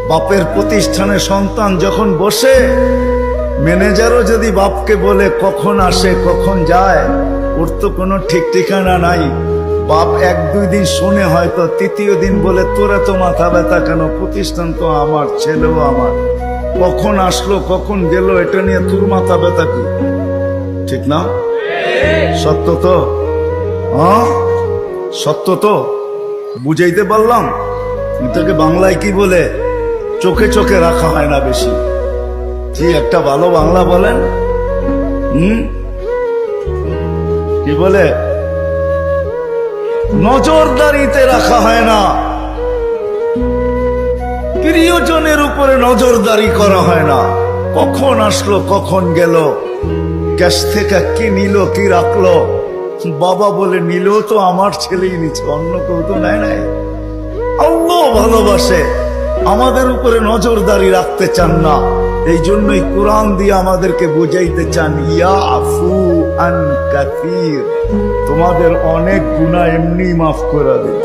বাপের প্রতিষ্ঠানে সন্তান যখন বসে, ম্যানেজারও যদি বাপকে বলে কখন আসে কখন যায়, ওর তো কোনো ঠিক ঠিকানা নাই। বাপ এক দুই দিন শুনে হয়তো তৃতীয় দিন বলে তোরা তো মাথা ব্যথা কেন, প্রতিষ্ঠান তো আমার, ছেলেও আমার, কখন আসলো কখন গেল এটা নিয়ে তোর মাথা ব্যথা কি? ঠিক না? সত্য তো? হ্যাঁ সত্য তো? বুঝাইতে পারলাম? এটাকে বাংলায় কি বলে? চোখে চোখে রাখা হয় না বেশি। কি একটা ভালো বাংলা বলেন? কি বলে? নজরদারিতে রাখা হয় না, প্রিয়জনের উপরে নজরদারি করা হয় না। কখন আসলো কখন গেল, ক্যাশ থেকে কি নিল কি রাখলো, বাবা বলে নিল তো আমার ছেলেই নিচ্ছে, অন্য কেউ তো নেয় নাই। আল্লাহ ভালোবাসে, আমাদের উপরে নজরদারি রাখতে চান না। এই জন্যই কোরআন দিয়ে আমাদেরকে বুঝাইতে চান, ইয়াফু আন কাসীর, তোমাদের অনেক গুনাহ এমনি মাফ করে দেব।